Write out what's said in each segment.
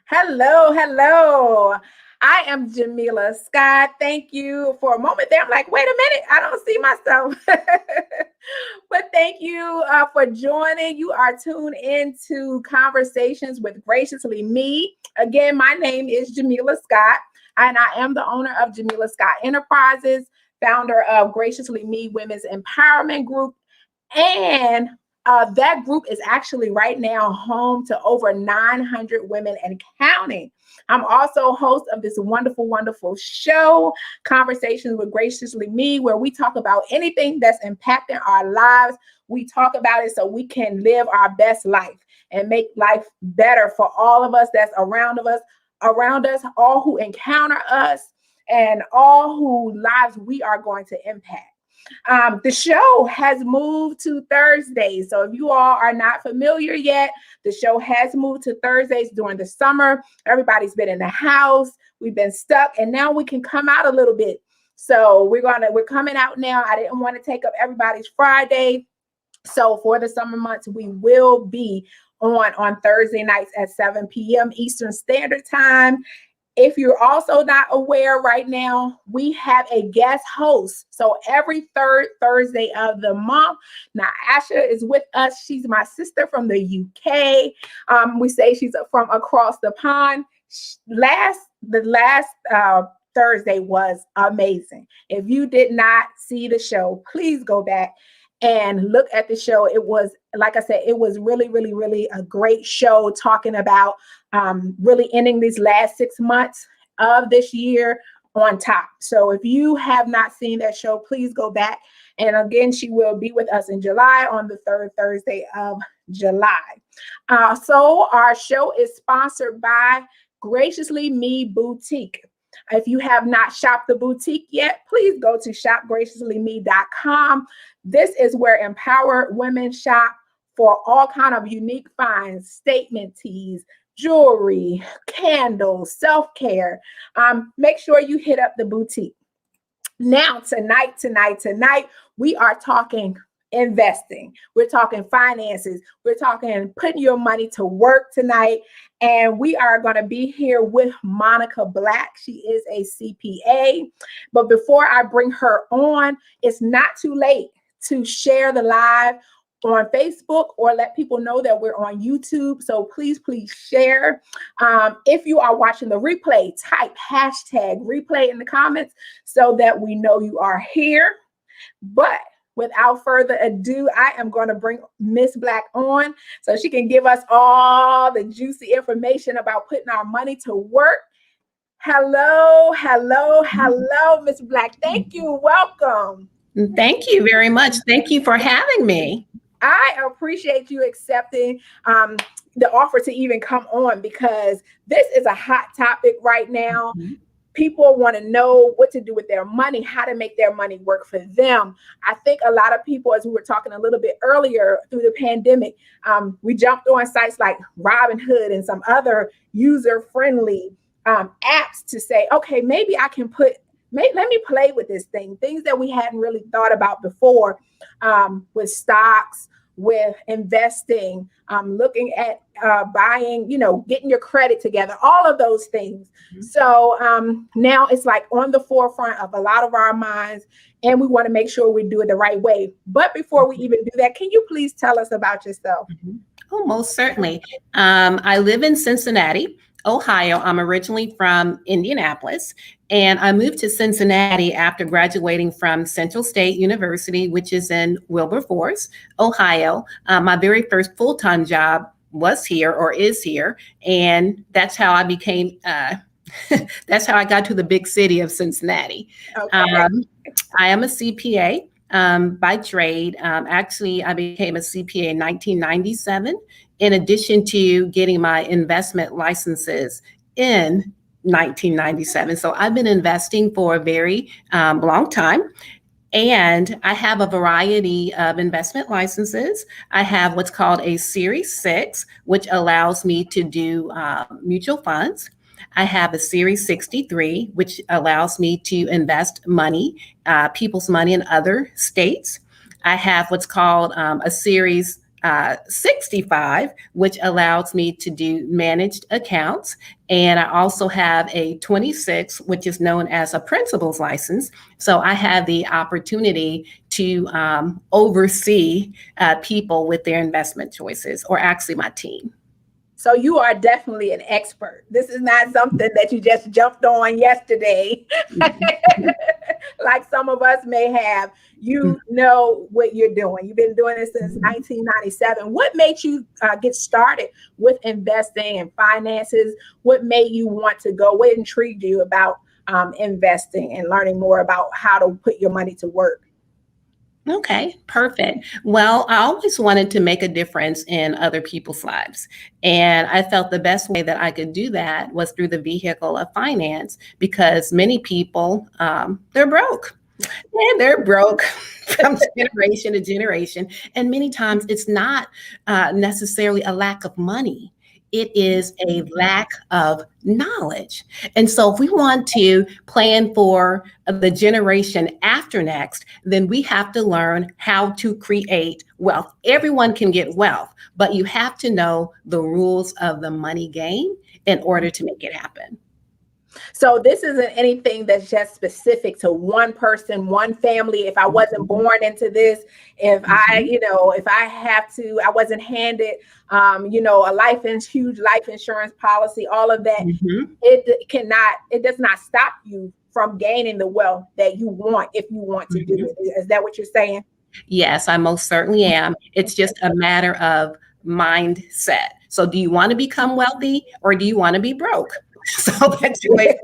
Hello, hello. I am Jamila Scott. Thank you. For a moment there, I'm like, wait a minute, I don't see myself. But thank you for joining. You are tuned into Conversations with Graciously Me. Again, my name is Jamila Scott, and I am the owner of Jamila Scott Enterprises, founder of Graciously Me Women's Empowerment Group, and that group is actually right now home to over 900 women and counting. I'm also host of this wonderful, wonderful show, Conversations with Graciously Me, where we talk about anything that's impacting our lives. We talk about it so we can live our best life and make life better for all of us that's around us, all who encounter us, and all whose lives we are going to impact. The show has moved to Thursdays. So if you all are not familiar yet, the show has moved to Thursdays during the summer. Everybody's been in the house. We've been stuck, and now we can come out a little bit. So we're coming out now. I didn't want to take up everybody's Friday. So for the summer months, we will be on Thursday nights at 7 p.m. Eastern Standard Time. If you're also not aware right now, we have a guest host. So every third Thursday of the month, now Asha is with us. She's my sister from the UK. We say she's from across the pond. The last Thursday was amazing. If you did not see the show, please go back and look at the show. It was, like I said, it was really, really, really a great show talking about really ending these last 6 months of this year on top. So if you have not seen that show, please go back. And again, she will be with us in July on the third Thursday of July. So our show is sponsored by Graciously Me Boutique. If you have not shopped the boutique yet, please go to shopgraciouslyme.com. This is where empowered women shop for all kind of unique finds, statement tees, jewelry, candles, self-care. Make sure you hit up the boutique. Now, tonight, we are talking investing. We're talking finances. We're talking putting your money to work tonight. And we are going to be here with Monica Black. She is a CPA. But before I bring her on, it's not too late to share the live on Facebook or let people know that we're on YouTube. So please share. If you are watching the replay, type hashtag replay in the comments so that we know you are here. But without further ado, I am going to bring Miss Black on so she can give us all the juicy information about putting our money to work. Hello, Miss Black. Thank you. Welcome. Thank you very much. Thank you for having me. I appreciate you accepting the offer to even come on, because this is a hot topic right now. Mm-hmm. People want to know what to do with their money, how to make their money work for them. I think a lot of people, as we were talking a little bit earlier through the pandemic, we jumped on sites like Robinhood and some other user-friendly apps to say, okay, maybe I can let me play with this thing. Things that we hadn't really thought about before, with stocks, with investing, looking at buying, getting your credit together, all of those things. Mm-hmm. So now it's like on the forefront of a lot of our minds, and we want to make sure we do it the right way. But before we even do that, can you please tell us about yourself? Mm-hmm. Oh, most certainly. I live in Cincinnati, Ohio. I'm originally from Indianapolis, and I moved to Cincinnati after graduating from Central State University, which is in Wilberforce, Ohio. My very first full-time job was here, or is here, and that's how I became, that's how I got to the big city of Cincinnati. Okay. I am a CPA. By trade. Actually, I became a CPA in 1997, in addition to getting my investment licenses in 1997. So I've been investing for a very long time. And I have a variety of investment licenses. I have what's called a Series 6, which allows me to do mutual funds. I have a Series 63, which allows me to invest money, people's money in other states. I have what's called a Series 65, which allows me to do managed accounts. And I also have a 26, which is known as a principal's license. So I have the opportunity to oversee people with their investment choices, or actually my team. So you are definitely an expert. This is not something that you just jumped on yesterday, like some of us may have. You know what you're doing. You've been doing this since 1997. What made you get started with investing and finances? What made you want to go? What intrigued you about investing and learning more about how to put your money to work? Okay, perfect. Well, I always wanted to make a difference in other people's lives. And I felt the best way that I could do that was through the vehicle of finance, because many people, they're broke. And they're broke from generation to generation. And many times it's not necessarily a lack of money. It is a lack of knowledge. And so if we want to plan for the generation after next, then we have to learn how to create wealth. Everyone can get wealth, but you have to know the rules of the money game in order to make it happen. So this isn't anything that's just specific to one person, one family. If I wasn't born into this, if I wasn't handed, a huge life insurance policy, all of that, it does not stop you from gaining the wealth that you want if you want to do it. Is that what you're saying? Yes, I most certainly am. It's just a matter of mindset. So do you want to become wealthy, or do you want to be broke? So that's your way.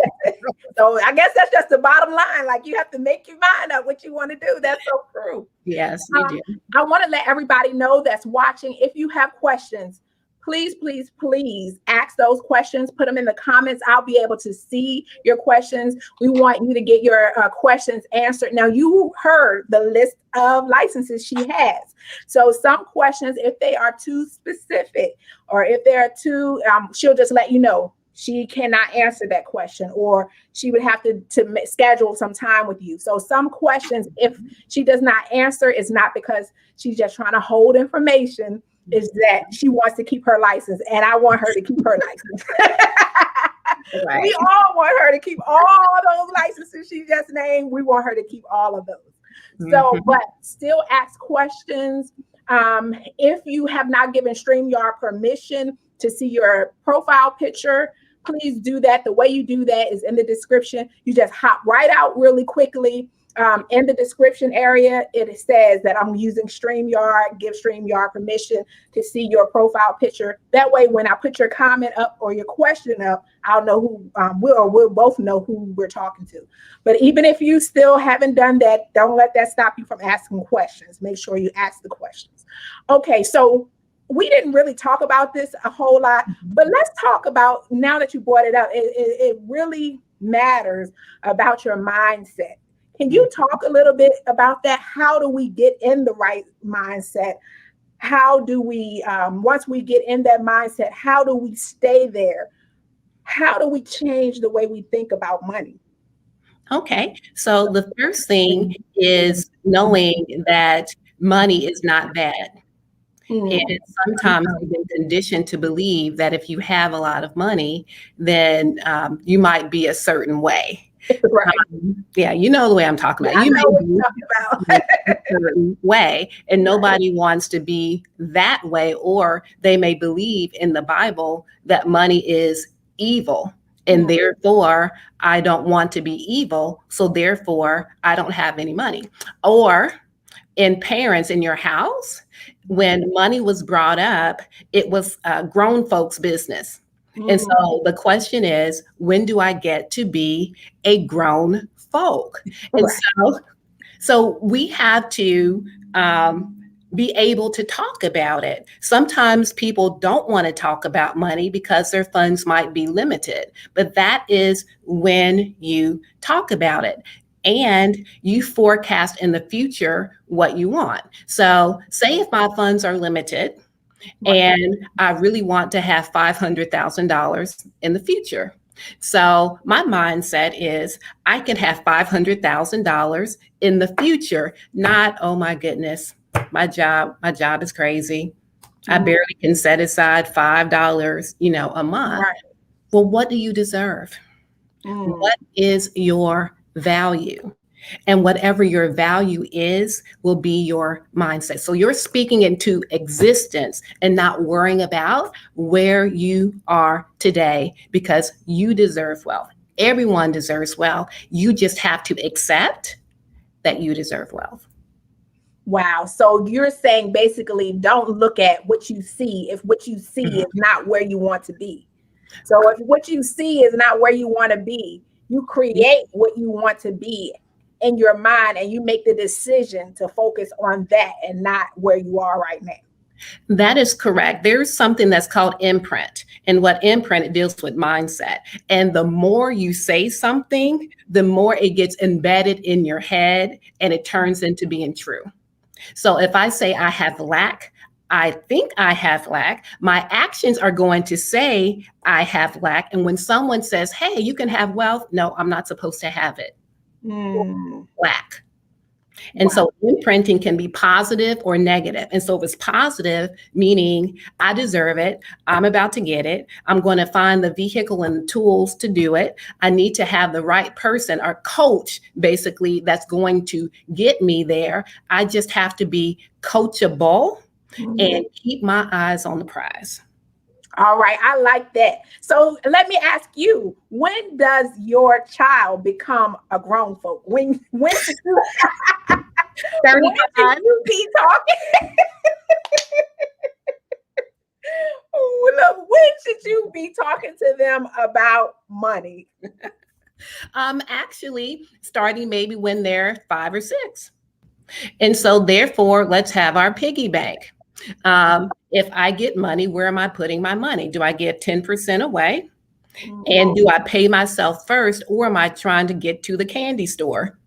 So I guess that's just the bottom line. Like, you have to make your mind up what you want to do. That's so true. Yes, you do. I want to let everybody know that's watching, if you have questions, please, please, please ask those questions. Put them in the comments. I'll be able to see your questions. We want you to get your questions answered. Now, you heard the list of licenses she has. So some questions, if they are too specific, or if they are too, she'll just let you know. She cannot answer that question, or she would have to schedule some time with you. So some questions, if she does not answer, it's not because she's just trying to hold information, is that she wants to keep her license, and I want her to keep her license. Right. We all want her to keep all those licenses she just named. We want her to keep all of those. So, but still ask questions. If you have not given StreamYard permission to see your profile picture, please do that. The way you do that is in the description. You just hop right out really quickly. In the description area, it says that I'm using StreamYard. Give StreamYard permission to see your profile picture. That way, when I put your comment up or your question up, I'll know who we'll both know who we're talking to. But even if you still haven't done that, don't let that stop you from asking questions. Make sure you ask the questions. Okay, so we didn't really talk about this a whole lot, but let's talk about, now that you brought it up, it really matters about your mindset. Can you talk a little bit about that? How do we get in the right mindset? How do we, once we get in that mindset, how do we stay there? How do we change the way we think about money? Okay, so the first thing is knowing that money is not bad. And sometimes we've been conditioned to believe that if you have a lot of money, then you might be a certain way. Right. Yeah, you know the way I'm talking about. You know what you're talking about. A certain way, and nobody wants to be that way, or they may believe in the Bible that money is evil. And therefore, I don't want to be evil. So therefore, I don't have any money. Or in parents in your house, when money was brought up, it was grown folks' business. And so the question is, when do I get to be a grown folk? And so we have to be able to talk about it. Sometimes people don't want to talk about money because their funds might be limited, but that is when you talk about it. And you forecast in the future what you want. So say if my funds are limited and I really want to have $500,000 in the future. So my mindset is I can have $500,000 in the future, not, oh my goodness, my job is crazy. I barely can set aside $5, a month. Right. Well, what do you deserve? What is your value? And whatever your value is will be your mindset. So you're speaking into existence and not worrying about where you are today, because you deserve wealth. Everyone deserves wealth. You just have to accept that you deserve wealth. Wow. So you're saying basically don't look at what you see if what you see is not where you want to be. So if what you see is not where you want to be, you create what you want to be in your mind, and you make the decision to focus on that and not where you are right now. That is correct. There's something that's called imprint. And what imprint, it deals with mindset. And the more you say something, the more it gets embedded in your head and it turns into being true. So if I say I have lack, I think I have lack, my actions are going to say I have lack. And when someone says, hey, you can have wealth, no, I'm not supposed to have it. Lack. And so imprinting can be positive or negative. And so if it's positive, meaning I deserve it, I'm about to get it, I'm going to find the vehicle and the tools to do it. I need to have the right person or coach, basically, that's going to get me there. I just have to be coachable and keep my eyes on the prize. All right. I like that. So let me ask you, when does your child become a grown folk? When should you, when should you be talking? Look, when should you be talking to them about money? Actually, starting maybe when they're 5 or 6. And so therefore, let's have our piggy bank. If I get money, where am I putting my money? Do I give 10% away? And do I pay myself first, or am I trying to get to the candy store?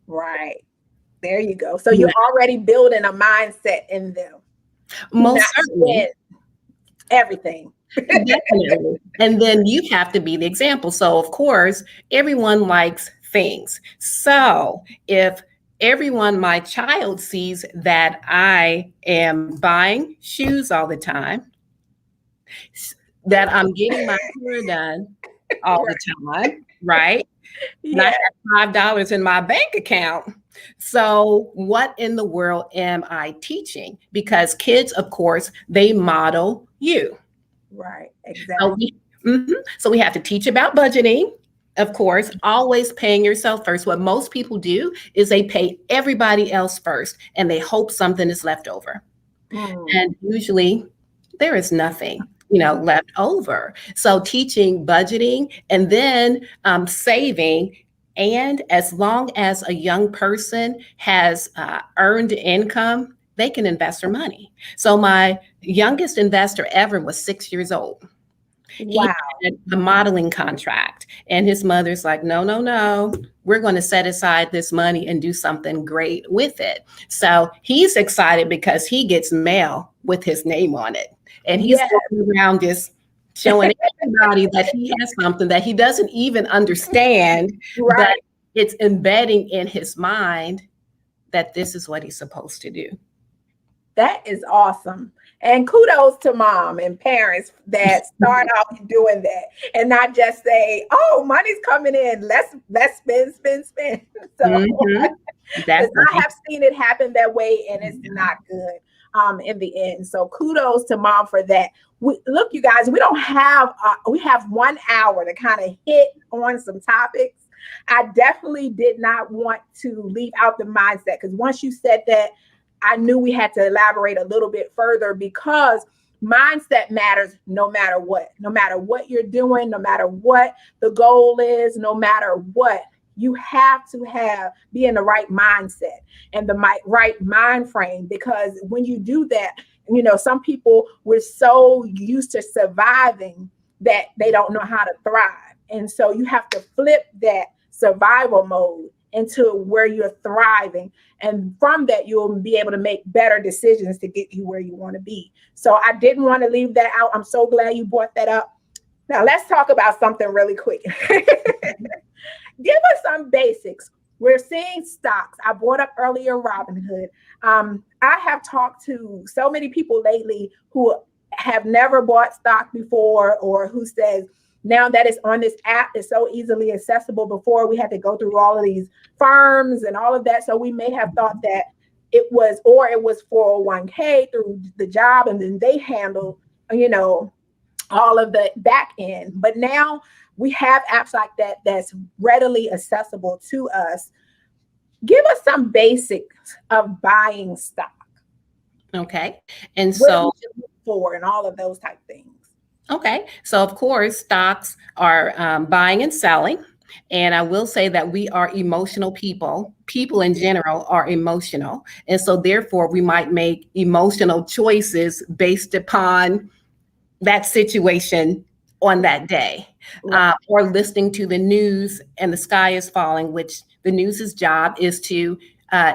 Right. There you go. So you're already building a mindset in them. Most certainly. Everything. Definitely. And then you have to be the example. So of course, everyone likes things. So if my child sees that I am buying shoes all the time, that I'm getting my hair done all the time, right? Yeah. And I have $5 in my bank account. So what in the world am I teaching? Because kids, of course, they model you. Right, exactly. So we have to teach about budgeting. Of course, always paying yourself first. What most people do is they pay everybody else first and they hope something is left over. And usually there is nothing, left over. So teaching budgeting and then saving. And as long as a young person has earned income, they can invest their money. So my youngest investor ever was 6 years old. He had a modeling contract, and his mother's like, no, we're going to set aside this money and do something great with it. So he's excited because he gets mail with his name on it. And he's going around just showing everybody that he has something that he doesn't even understand, but it's embedding in his mind that this is what he's supposed to do. That is awesome. And kudos to mom and parents that start off doing that and not just say, oh, money's coming in. Let's spend. So I have seen it happen that way, and it's not good in the end. So kudos to mom for that. Look, you guys, we have 1 hour to kind of hit on some topics. I definitely did not want to leave out the mindset, because once you said that, I knew we had to elaborate a little bit further, because mindset matters no matter what you're doing, no matter what the goal is, no matter what, you have to be in the right mindset and the right mind frame, because when you do that, some people were so used to surviving that they don't know how to thrive. And so you have to flip that survival mode into where you're thriving. And from that, you'll be able to make better decisions to get you where you want to be. So I didn't want to leave that out. I'm so glad you brought that up. Now let's talk about something really quick. Give us some basics. we're seeing stocks. I brought up earlier Robinhood. I have talked to so many people lately who have never bought stock before, or who says now that it's on this app, it's so easily accessible. Before, we had to go through all of these firms and all of that. So we may have thought that it was 401k through the job, and then they handle, all of the back end. But now we have apps like that that's readily accessible to us. Give us some basics of buying stock. Okay. And What so, we should look for and all of those type things. okay. So, of course, stocks are buying and selling. And I will say that we are emotional people. People in general are emotional. And so, therefore, we might make emotional choices based upon that situation on that day, or listening to the news and the sky is falling, which the news's job is to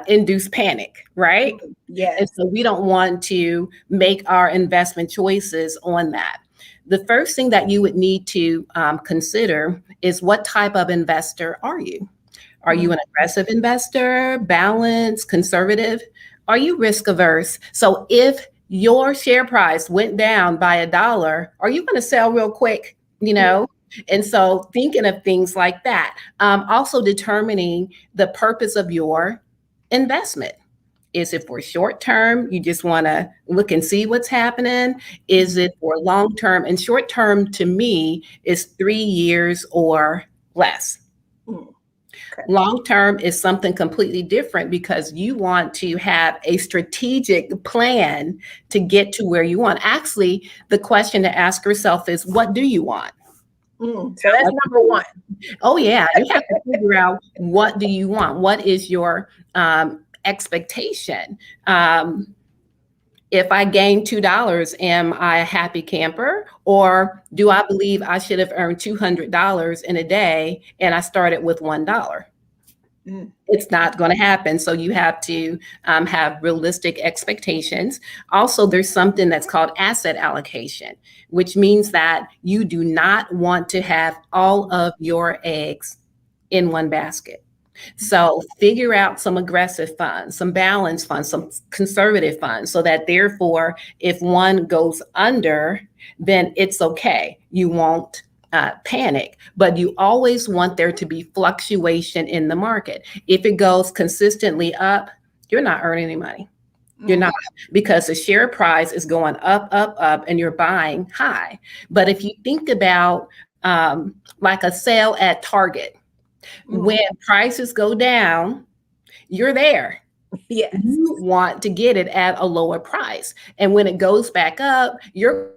induce panic, right? Yes. And so we don't want to make our investment choices on that. The first thing that you would need to consider is, what type of investor are you? Are you an aggressive investor, balanced, conservative? Are you risk averse? So if your share price went down by $1, are you going to sell real quick? And so thinking of things like that. Also determining the purpose of your investment. Is it for short term? You just want to look and see what's happening? Is it for long term? And short term to me is 3 years or less. Okay. Long term is something completely different, because you want to have a strategic plan to get to where you want. Actually, the question to ask yourself is, what do you want? So that's number one. Oh, yeah. You have to figure out, what do you want? What is your expectation? If I gain $2, am I a happy camper? Or do I believe I should have earned $200 in a day and I started with $1? It's not going to happen. So you have to have realistic expectations. Also, there's something that's called asset allocation, which means that you do not want to have all of your eggs in one basket. So figure out some aggressive funds, some balanced funds, some conservative funds, so that therefore, if one goes under, then it's okay. You won't panic, but you always want there to be fluctuation in the market. If it goes consistently up, you're not earning any money. You're not, because the share price is going up, up, up, and you're buying high. But if you think about like a sale at Target, when prices go down, you're there. Yes. You want to get it at a lower price. And when it goes back up, you're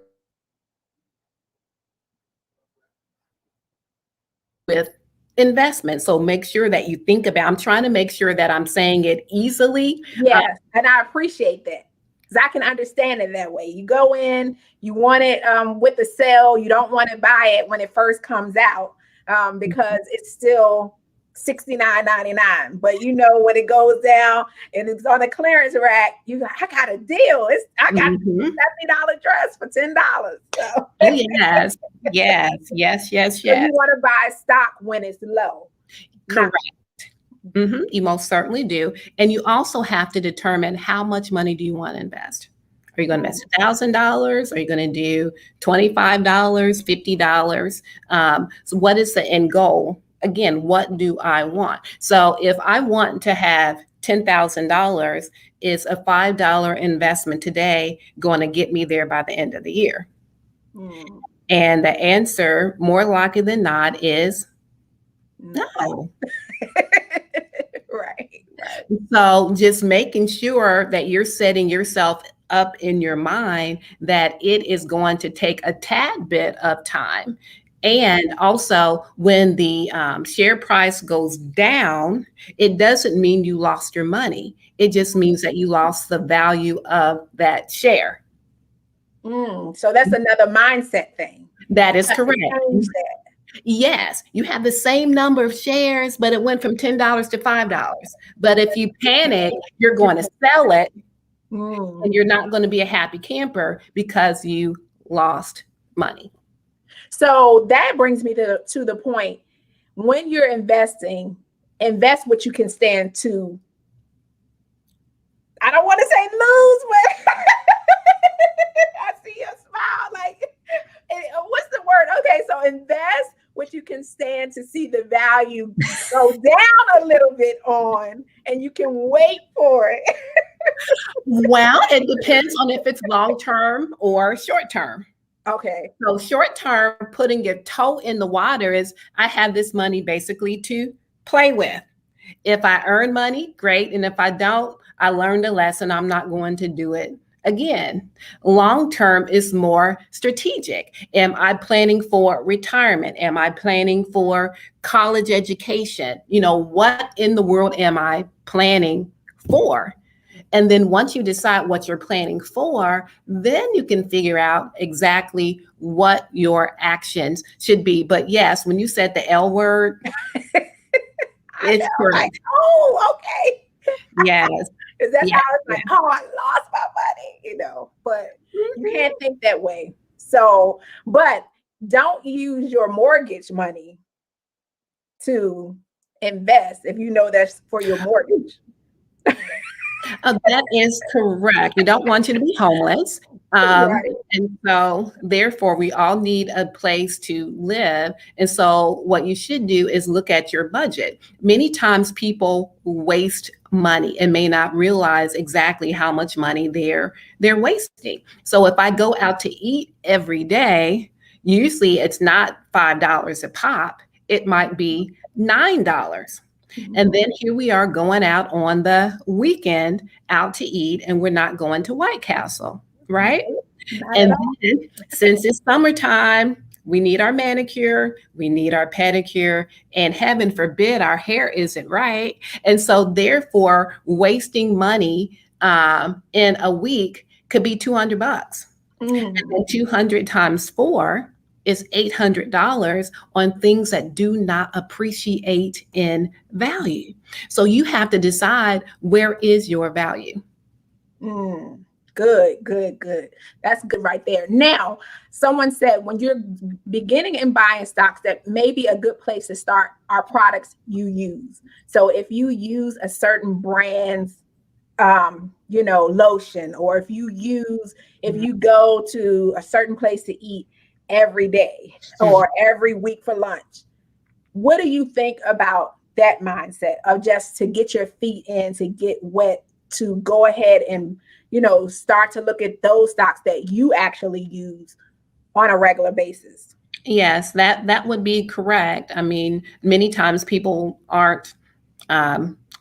with investment. So make sure that you think about, I'm trying to make sure that I'm saying it easily. Yes. And I appreciate that, because I can understand it that way. You go in, you want it with the sale. You don't want to buy it when it first comes out, because it's still $69.99. But when it goes down and it's on the clearance rack, I got a deal. I got a $70 dress for $10. So. Yes. So you want to buy stock when it's low. Correct. You most certainly do. And you also have to determine, how much money do you want to invest? Are you going to invest $1,000? Are you going to do $25, $50? So what is the end goal? Again, what do I want? So if I want to have $10,000, is a $5 investment today going to get me there by the end of the year? And the answer, more likely than not, is no. Right. So just making sure that you're setting yourself up in your mind that it is going to take a tad bit of time. And also, when the share price goes down, it doesn't mean you lost your money. It just means that you lost the value of that share. So that's another mindset thing. That is correct. Yes, you have the same number of shares, but it went from $10 to $5. But if you panic, you're going to sell it, and you're not going to be a happy camper because you lost money. So that brings me to the point, when you're investing, invest what you can stand to. I don't want to say lose, but I see your smile. Like, what's the word? Okay, so invest what you can stand to see the value go down a little bit on, and you can wait for it. Well, it depends on if it's long-term or short-term. Okay. So short-term, putting your toe in the water is, I have this money basically to play with. If I earn money, great. And if I don't, I learned a lesson. I'm not going to do it again. Long-term is more strategic. Am I planning for retirement? Am I planning for college education? What in the world am I planning for? And then once you decide what you're planning for, then you can figure out exactly what your actions should be. But yes, when you said the L word, it's correct. Like, oh, okay. Yes. Because that's how it's like, oh, I lost my money, but you can't think that way. So, but don't use your mortgage money to invest if you know that's for your mortgage. That is correct. We don't want you to be homeless. Right. And so therefore we all need a place to live. And so what you should do is look at your budget. Many times people waste money and may not realize exactly how much money they're wasting. So if I go out to eat every day, usually it's not $5 a pop. It might be $9. And then here we are going out on the weekend out to eat, and we're not going to White Castle, right? And then, since it's summertime, we need our manicure, we need our pedicure, and heaven forbid our hair isn't right. And so therefore, wasting money in a week could be $200. And then 200 times 4 is $800 on things that do not appreciate in value. So you have to decide, where is your value? Good. That's good right there. Now, someone said when you're beginning and buying stocks, that may be a good place to start are products you use. So if you use a certain brand's lotion, or if you go to a certain place to eat every day or every week for lunch, what do you think about that mindset of just to get your feet in, to get wet, to go ahead and start to look at those stocks that you actually use on a regular basis? Yes, that would be correct. I mean, many times people aren't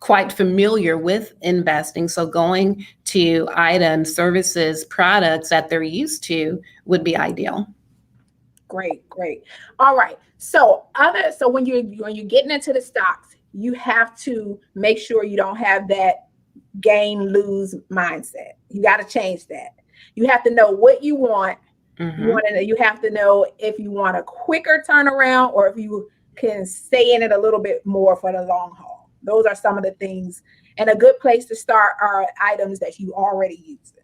quite familiar with investing. So going to items, services, products that they're used to would be ideal. Great. All right. So when you're getting into the stocks, you have to make sure you don't have that gain lose mindset. You got to change that. You have to know what you want. You have to know if you want a quicker turnaround or if you can stay in it a little bit more for the long haul. Those are some of the things. And a good place to start are items that you already use.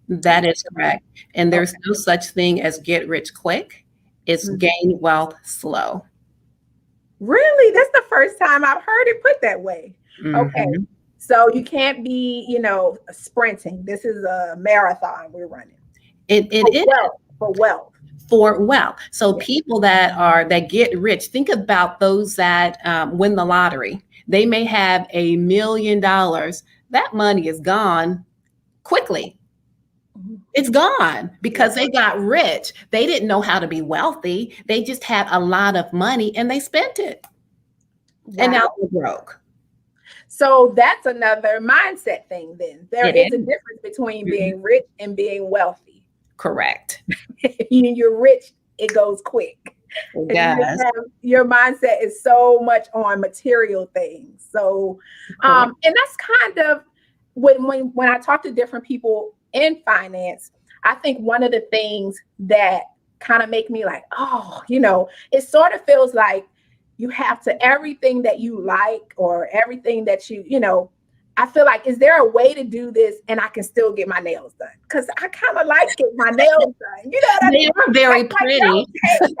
That is correct. And there's no such thing as get rich quick. It's gain wealth slow. Really? That's the first time I've heard it put that way. Okay. So you can't be, sprinting. This is a marathon we're running. It is for wealth. For wealth. So people that get rich, think about those that win the lottery. They may have $1 million. That money is gone quickly. It's gone because they got rich. They didn't know how to be wealthy. They just had a lot of money and they spent it. Wow. And now they're broke. So that's another mindset thing then. There is a difference between being rich and being wealthy. Correct. You're rich, it goes quick. Yes. Your mindset is so much on material things. So, and that's kind of when I talk to different people in finance, I think one of the things that kind of make me like, it sort of feels like you have to, everything that you like or everything that I feel like, is there a way to do this and I can still get my nails done? Because I kind of like getting my nails done. You know what I mean? They are very pretty. Like, okay,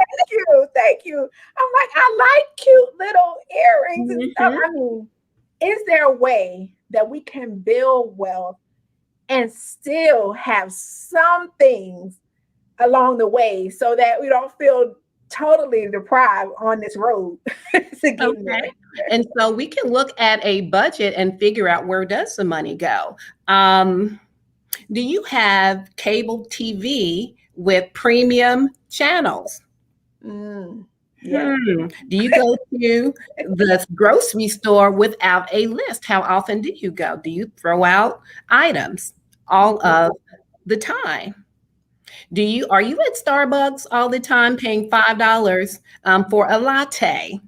thank you. I'm like, I like cute little earrings and stuff. Mhm. I mean, is there a way that we can build wealth and still have some things along the way so that we don't feel totally deprived on this road to getting Okay. there? And so we can look at a budget and figure out where does the money go. Um, do you have cable TV with premium channels? Mm, yes. Do you go to the grocery store without a list? How often do you go? Do you throw out items all of the time? Are you at Starbucks all the time paying $5 for a latte?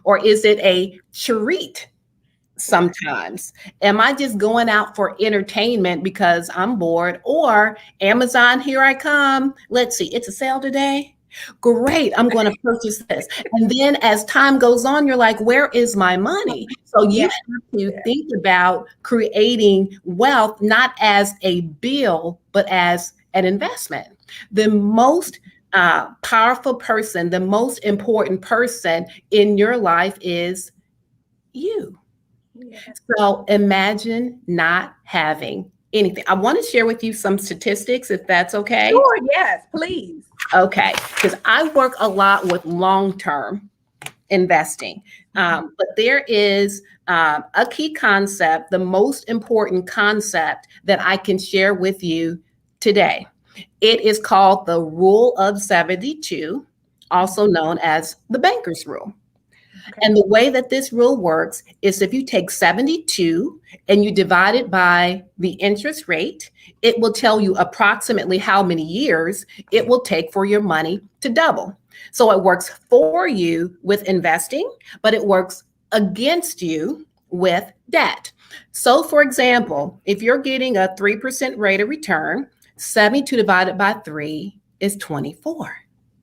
Or is it a treat sometimes? Am I just going out for entertainment because I'm bored? Or Amazon, here I come. Let's see, it's a sale today. Great, I'm going to purchase this. And then as time goes on, you're like, where is my money? So you Yeah. have to think about creating wealth not as a bill, but as an investment. The most powerful person, the most important person in your life is you. Yeah. So imagine not having anything. I want to share with you some statistics, if that's okay. Sure, yes, please. Okay, because I work a lot with long-term investing, but there is a key concept, the most important concept that I can share with you today. It is called the Rule of 72, also known as the banker's rule. Okay. And the way that this rule works is if you take 72 and you divide it by the interest rate, it will tell you approximately how many years it will take for your money to double. So it works for you with investing, but it works against you with debt. So for example, if you're getting a 3% rate of return, 72 divided by 3 is 24.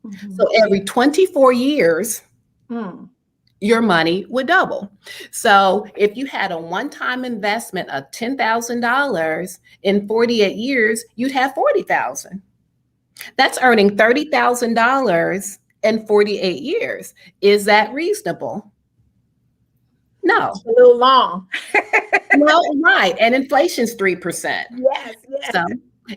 Mhm. So every 24 years, Mm. your money would double. So if you had a one-time investment of $10,000 in 48 years, you'd have 40,000. That's earning $30,000 in 48 years. Is that reasonable? No. A little long. No, right. And inflation's 3%. Yes, yes. So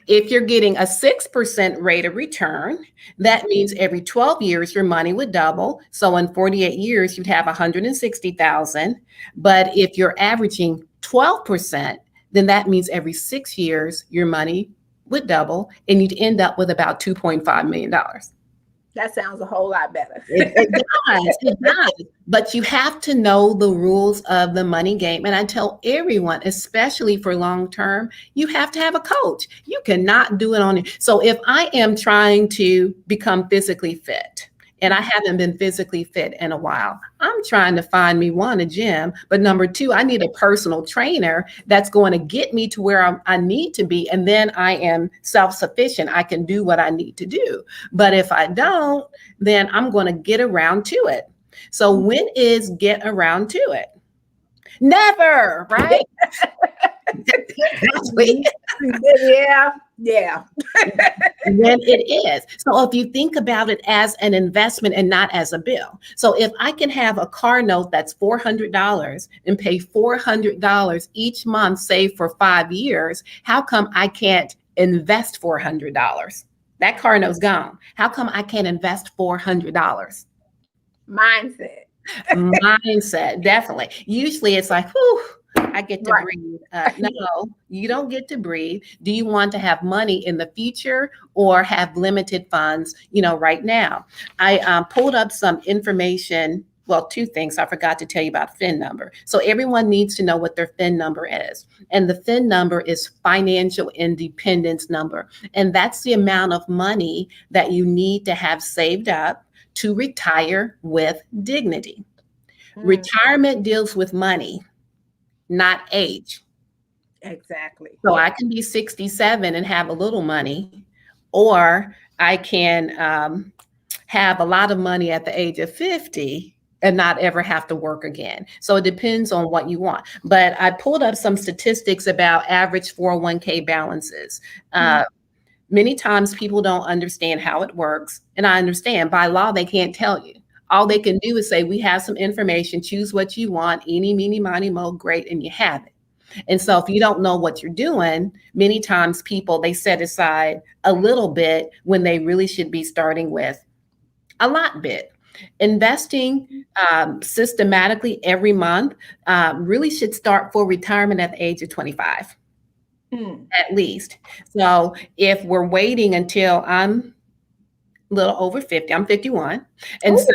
if you're getting a 6% rate of return, that means every 12 years your money would double. So in 48 years, you'd have 160,000. But if you're averaging 12%, then that means every 6 years your money would double and you'd end up with about $2.5 million. That sounds a whole lot better. It does. But you have to know the rules of the money game. And I tell everyone, especially for long term, you have to have a coach. You cannot do it on it. So if I am trying to become physically fit, and I haven't been physically fit in a while, I'm trying to find me one, a gym, but number two, I need a personal trainer that's going to get me to where I need to be. And then I am self-sufficient. I can do what I need to do. But if I don't, then I'm going to get around to it. So when is get around to it? Never, right? Yeah. When it is. So if you think about it as an investment and not as a bill. So if I can have a car note that's $400 and pay $400 each month, save for 5 years, how come I can't invest $400? That car note's gone. How come I can't invest $400? Mindset. Mindset, definitely. Usually it's like, whew, I get to Right. breathe. No, you don't get to breathe. Do you want to have money in the future or have limited funds, right now? I pulled up some information. Well, two things I forgot to tell you about FIN number. So everyone needs to know what their FIN number is. And the FIN number is financial independence number. And that's the amount of money that you need to have saved up to retire with dignity. Retirement deals with money, not age. Exactly. So I can be 67 and have a little money, or I can have a lot of money at the age of 50 and not ever have to work again. So it depends on what you want. But I pulled up some statistics about average 401k balances. Many times people don't understand how it works. And I understand by law, they can't tell you. All they can do is say, we have some information, choose what you want, eeny, meeny, miny, mo, great, and you have it. And so if you don't know what you're doing, many times people, they set aside a little bit when they really should be starting with a lot bit. Investing systematically every month really should start for retirement at the age of 25, at least. So if we're waiting until I'm a little over 50, I'm 51. And so,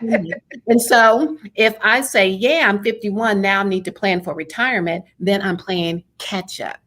Good. and so if I say, yeah, I'm 51, now I need to plan for retirement, then I'm playing catch up.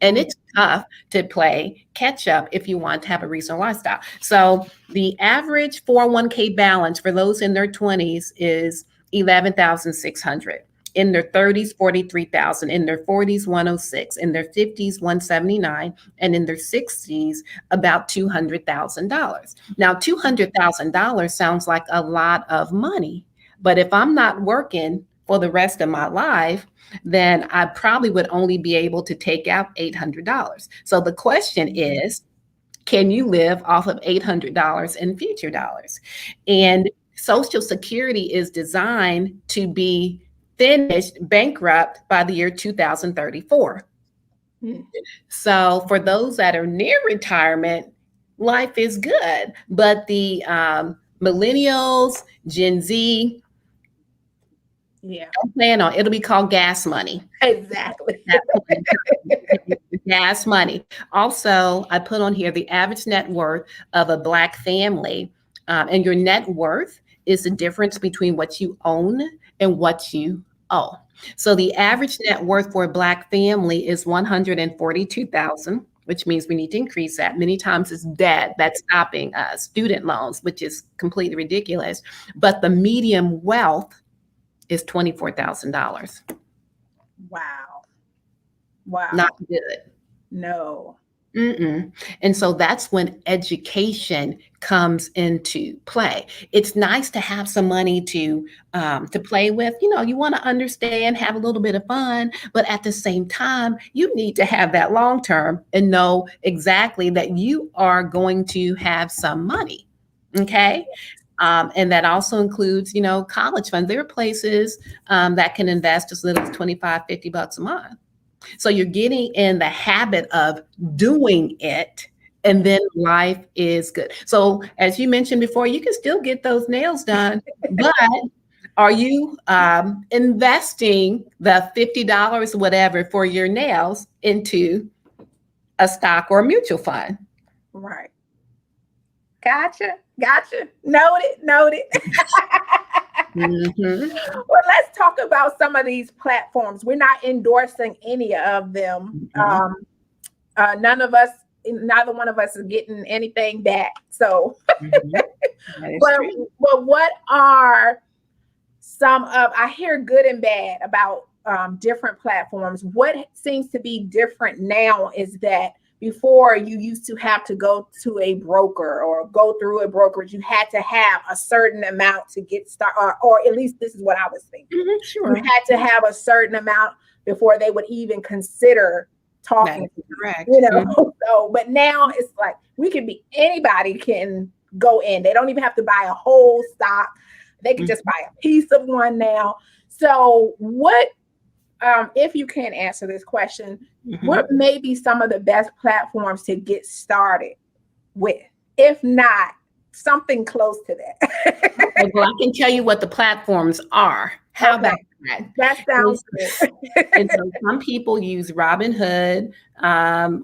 And it's tough to play catch up if you want to have a reasonable lifestyle. So the average 401k balance for those in their 20s is 11,600. In their 30s, 43,000. In their 40s, 106. In their 50s, 179. And in their 60s, about $200,000. Now, $200,000 sounds like a lot of money. But if I'm not working for the rest of my life, then I probably would only be able to take out $800. So the question is, can you live off of $800 in future dollars? And Social Security is designed to be finished bankrupt by the year 2034. So for those that are near retirement, life is good. But the millennials, Gen Z, don't plan on it'll be called gas money. Exactly. Gas money. Also, I put on here the average net worth of a Black family, and your net worth is the difference between what you own and what you owe. So the average net worth for a Black family is 142,000, which means we need to increase that. Many times it's debt that's stopping us, student loans, which is completely ridiculous. But the median wealth is $24,000. Wow. Wow. Not good. No. And so that's when education comes into play. It's nice to have some money to play with. You know, you want to understand, have a little bit of fun, but at the same time, you need to have that long term and know exactly that you are going to have some money. Okay. And that also includes, you know, college funds. There are places that can invest as little as $25, $50 a month. So you're getting in the habit of doing it, and then life is good. So as you mentioned before, you can still get those nails done, but are you investing the $50, whatever, for your nails into a stock or a mutual fund? Right. Gotcha. Noted. Well, let's talk about some of these platforms. We're not endorsing any of them. Neither one of us is getting anything back. So, but what are some of, I hear good and bad about different platforms. What seems to be different now is that before, you used to have to go to a broker or go through a brokerage. You had to have a certain amount to get started, or at least this is what I was thinking. Sure. You had to have a certain amount before they would even consider talking. Correct. You know, so, but now it's like anybody can go in. They don't even have to buy a whole stock. They can just buy a piece of one now. So what, if you can answer this question, what may be some of the best platforms to get started with? If not, something close to that. Well, I can tell you what the platforms are. How about that? That sounds good. And so some people use Robinhood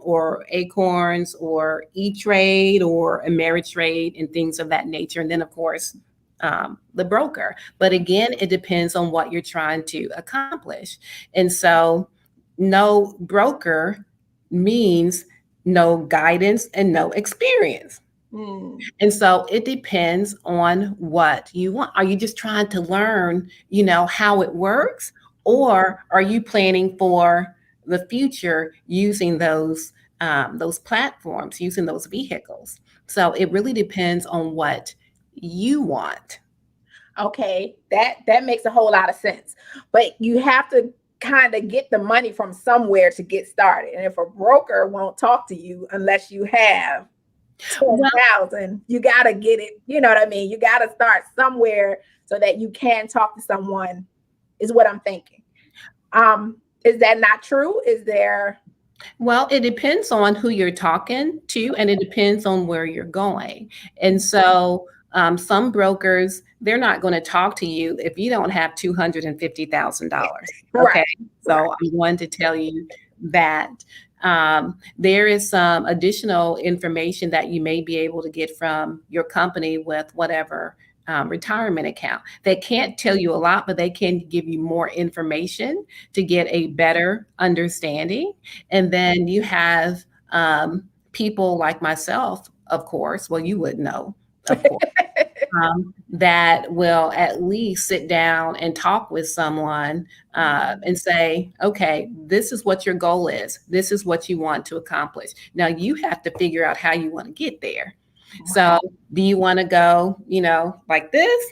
or Acorns or E-Trade or Ameritrade and things of that nature. And then, of course, the broker. But again, it depends on what you're trying to accomplish. And so no broker means no guidance and no experience. And so it depends on what you want. Are you just trying to learn, you know, how it works? Or are you planning for the future using those platforms, using those vehicles? So it really depends on what you want. Okay, that makes a whole lot of sense. But you have to kind of get the money from somewhere to get started. And if a broker won't talk to you unless you have 10,000, you got to get it. You know what I mean? You got to start somewhere so that you can talk to someone, is what I'm thinking. Is that not true? Is there? Well, it depends on who you're talking to, and it depends on where you're going. And so some brokers, they're not going to talk to you if you don't have $250,000. Okay. Right. So I'm going to tell you that there is some additional information that you may be able to get from your company with whatever retirement account. They can't tell you a lot, but they can give you more information to get a better understanding. And then you have people like myself, of course, well, you would know, of course, that will at least sit down and talk with someone and say, okay, this is what your goal is. This is what you want to accomplish. Now you have to figure out how you want to get there. So do you want to go, like this?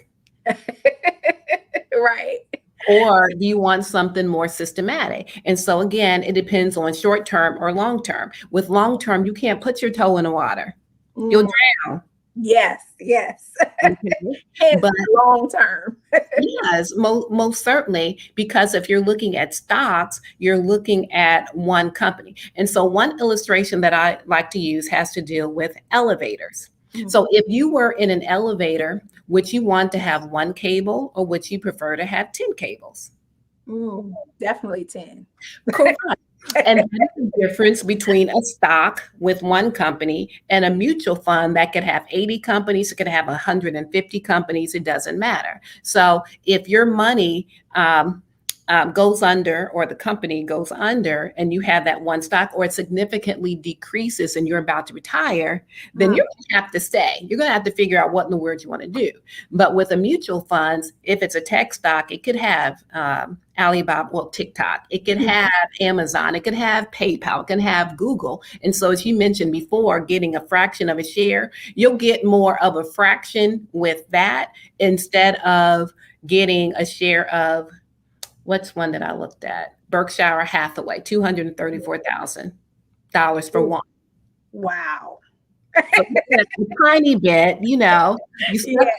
Right. Or do you want something more systematic? And so again, it depends on short term or long term. With long term, you can't put your toe in the water. You'll drown. Yes. Okay. But long term. Yes, most certainly, because if you're looking at stocks, you're looking at one company. And so one illustration that I like to use has to deal with elevators. Mm-hmm. So if you were in an elevator, would you want to have one cable or would you prefer to have 10 cables? Definitely 10. Correct. And that's the difference between a stock with one company and a mutual fund that could have 80 companies, it could have 150 companies, it doesn't matter. So if your money goes under, or the company goes under, and you have that one stock, or it significantly decreases and you're about to retire, then you're going to have to stay. You're going to have to figure out what in the world you want to do. But with a mutual funds, if it's a tech stock, it could have Alibaba, well, TikTok, it could have Amazon, it could have PayPal, it can have Google. And so as you mentioned before, getting a fraction of a share, you'll get more of a fraction with that instead of getting a share of, what's one that I looked at? Berkshire Hathaway, $234,000 for one. Wow. So a tiny bit, you stuck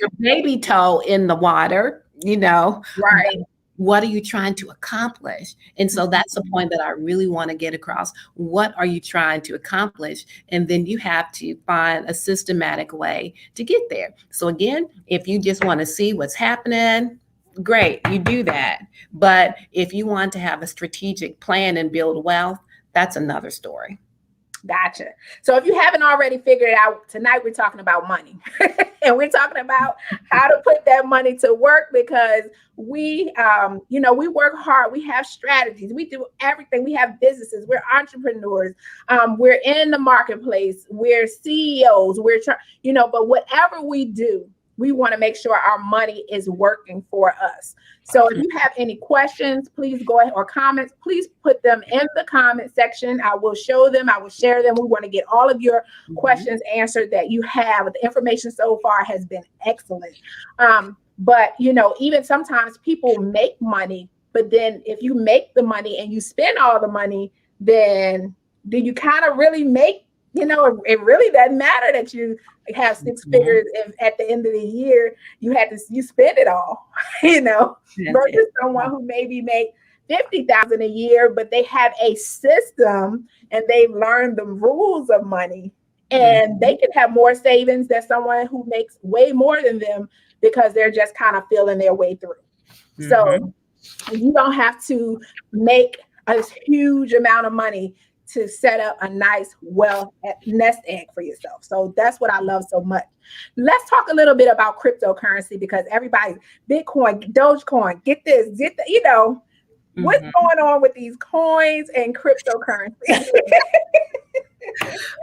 your baby toe in the water, Right. What are you trying to accomplish? And so that's the point that I really want to get across. What are you trying to accomplish? And then you have to find a systematic way to get there. So again, if you just want to see what's happening, great, you do that. But if you want to have a strategic plan and build wealth, that's another story. Gotcha. So if you haven't already figured it out, tonight we're talking about money. And we're talking about how to put that money to work, because we work hard. We have strategies. We do everything. We have businesses. We're entrepreneurs. We're in the marketplace. We're CEOs. But whatever we do, we want to make sure our money is working for us. So if you have any questions, please go ahead, or comments, please put them in the comment section. I will show them. I will share them. We want to get all of your questions answered that you have. The information so far has been excellent. But, even sometimes people make money, but then if you make the money and you spend all the money, then do you kind of really make, it really doesn't matter that you have six figures if at the end of the year you spend it all, versus someone who maybe make 50,000 a year, but they have a system and they've learned the rules of money, and they can have more savings than someone who makes way more than them because they're just kind of feeling their way through. So you don't have to make a huge amount of money to set up a nice wealth nest egg for yourself. So that's what I love so much. Let's talk a little bit about cryptocurrency, because everybody's Bitcoin, Dogecoin, get this, what's going on with these coins and cryptocurrency?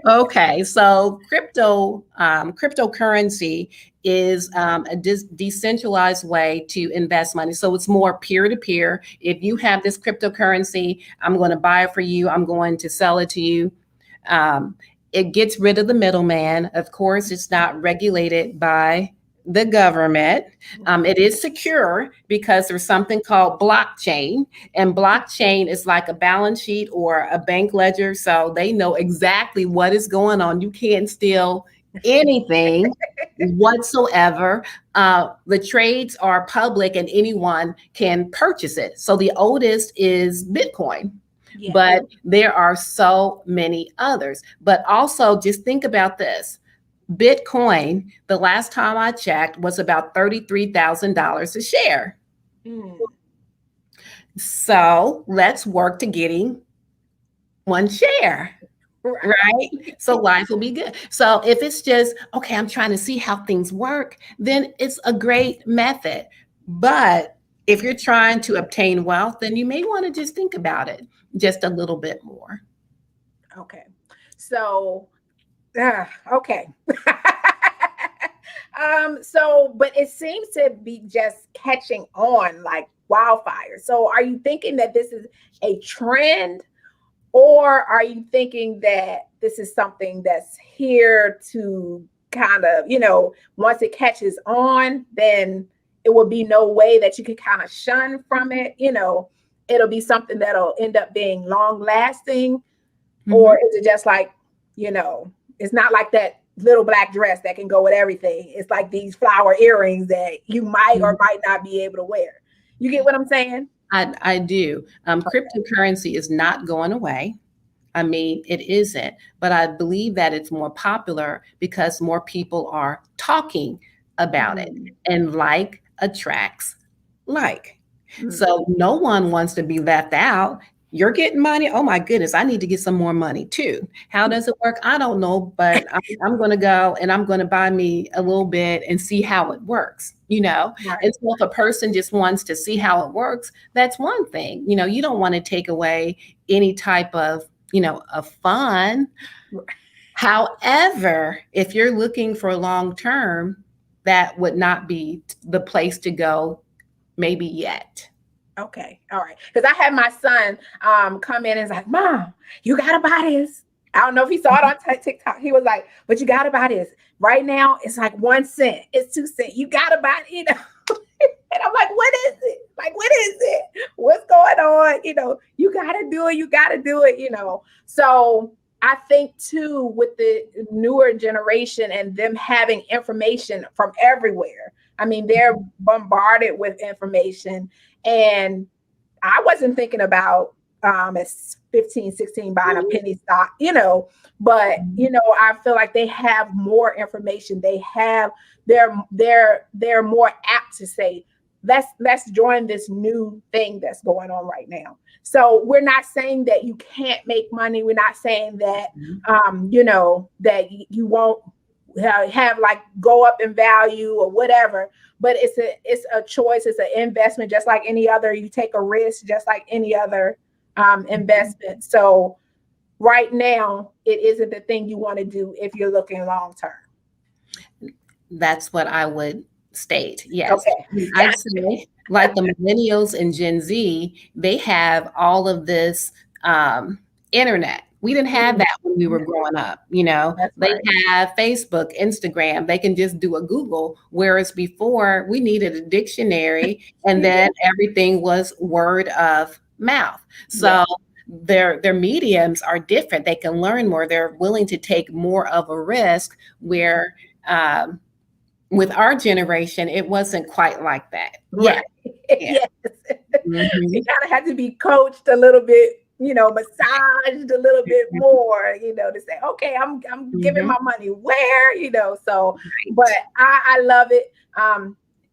Okay, so cryptocurrency is a decentralized way to invest money. So it's more peer-to-peer. If you have this cryptocurrency, I'm going to buy it for you. I'm going to sell it to you. It gets rid of the middleman. Of course, it's not regulated by the government. It is secure because there's something called blockchain, and blockchain is like a balance sheet or a bank ledger. So they know exactly what is going on. You can't steal anything whatsoever. The trades are public and anyone can purchase it. So the oldest is Bitcoin. Yeah. But there are so many others. But also just think about this. Bitcoin, the last time I checked, was about $33,000 a share. Mm. So let's work to getting one share, right? So life will be good. So if it's just, okay, I'm trying to see how things work, then it's a great method. But if you're trying to obtain wealth, then you may want to just think about it just a little bit more. Okay. So, okay. But it seems to be just catching on like wildfire. So are you thinking that this is a trend, or are you thinking that this is something that's here to kind of, once it catches on, then it will be no way that you could kind of shun from it? It'll be something that'll end up being long lasting. Or is it just like, it's not like that little black dress that can go with everything. It's like these flower earrings that you might or might not be able to wear. You get what I'm saying? I do. Cryptocurrency is not going away. I mean, it isn't, but I believe that it's more popular because more people are talking about it, and like attracts like. So no one wants to be left out. You're getting money. Oh my goodness, I need to get some more money too. How does it work? I don't know, but I'm going to go and I'm going to buy me a little bit and see how it works, Right. And so if a person just wants to see how it works, that's one thing. You don't want to take away any type of, of fun. However, if you're looking for long term, that would not be the place to go maybe yet. Okay. All right. Because I had my son come in and was like, Mom, you got to buy this. I don't know if he saw it on TikTok. He was like, but you got to buy this. Right now, it's like 1 cent. It's 2 cents. You got to buy it. And I'm like, what is it? Like, what is it? What's going on? You got to do it. You got to do it, So I think, too, with the newer generation and them having information from everywhere. I mean, they're bombarded with information. And I wasn't thinking about as 15, 16 buying a penny stock, but I feel like they have more information. They're more apt to say, let's join this new thing that's going on right now. So we're not saying that you can't make money. We're not saying that that you won't have like go up in value or whatever. But it's a choice. It's an investment, just like any other. You take a risk, just like any other investment. So right now, it isn't the thing you want to do if you're looking long term. That's what I would state. Yes. Okay. I'd say like the millennials and Gen Z, they have all of this internet. We didn't have that when we were growing up, They have Facebook, Instagram. They can just do a Google, whereas before we needed a dictionary and then everything was word of mouth. So their mediums are different. They can learn more. They're willing to take more of a risk, where with our generation, it wasn't quite like that. Right. Yes. You kind of had to be coached a little bit, massaged a little bit more, to say, okay, I'm giving my money where, so, but I love it.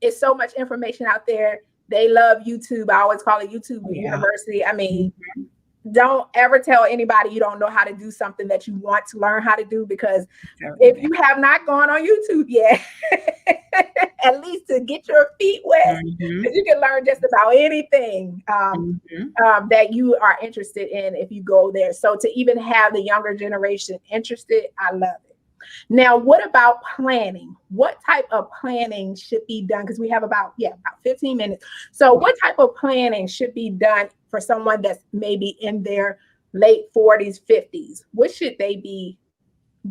It's so much information out there. They love YouTube. I always call it YouTube University. I mean, don't ever tell anybody you don't know how to do something that you want to learn how to do, because if you have not gone on YouTube yet, at least to get your feet wet, you can learn just about anything that you are interested in if you go there. So to even have the younger generation interested, I love it. Now, what about planning? What type of planning should be done? Because we have about 15 minutes. So what type of planning should be done for someone that's maybe in their late 40s, 50s? What should they be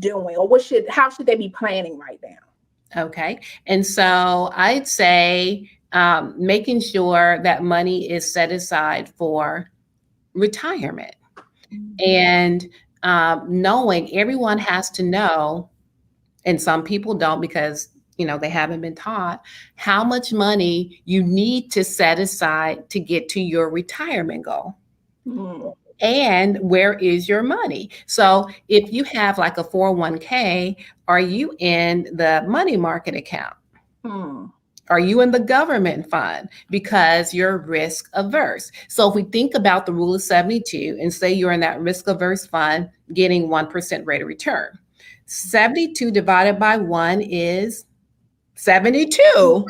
doing, or how should they be planning right now? Okay. And so I'd say making sure that money is set aside for retirement, and knowing everyone has to know, and some people don't because they haven't been taught how much money you need to set aside to get to your retirement goal. Mm. And where is your money? So if you have like a 401k, are you in the money market account? Mm. Are you in the government fund? Because you're risk averse. So if we think about the rule of 72 and say you're in that risk averse fund getting 1% rate of return, 72 divided by 1 is 72,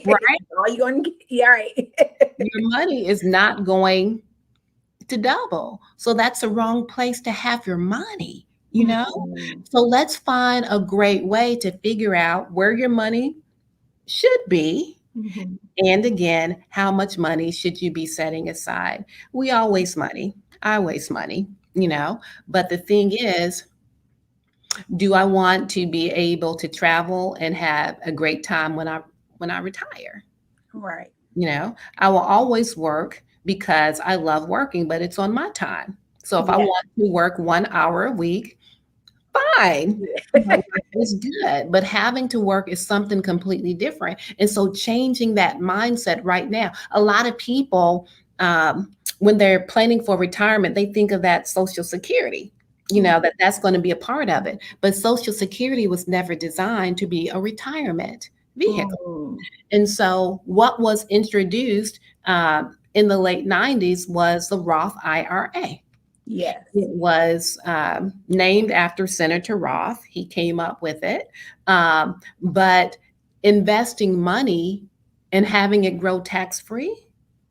right? All you gonna get, yeah, right. Your money is not going to double. So that's the wrong place to have your money, Mm. So let's find a great way to figure out where your money should be. Mhm. And again, how much money should you be setting aside? We all waste money. I waste money, but the thing is, do I want to be able to travel and have a great time when I retire? Right. I will always work because I love working, but it's on my time. So if I Yeah. want to work 1 hour a week, fine. It's good, but having to work is something completely different. And so changing that mindset right now, a lot of people, when they're planning for retirement, they think of that Social Security, that's going to be a part of it. But Social Security was never designed to be a retirement vehicle. Mm. And so what was introduced in the late 90s was the Roth IRA. Yes. It was named after Senator Roth. He came up with it. But investing money and having it grow tax-free,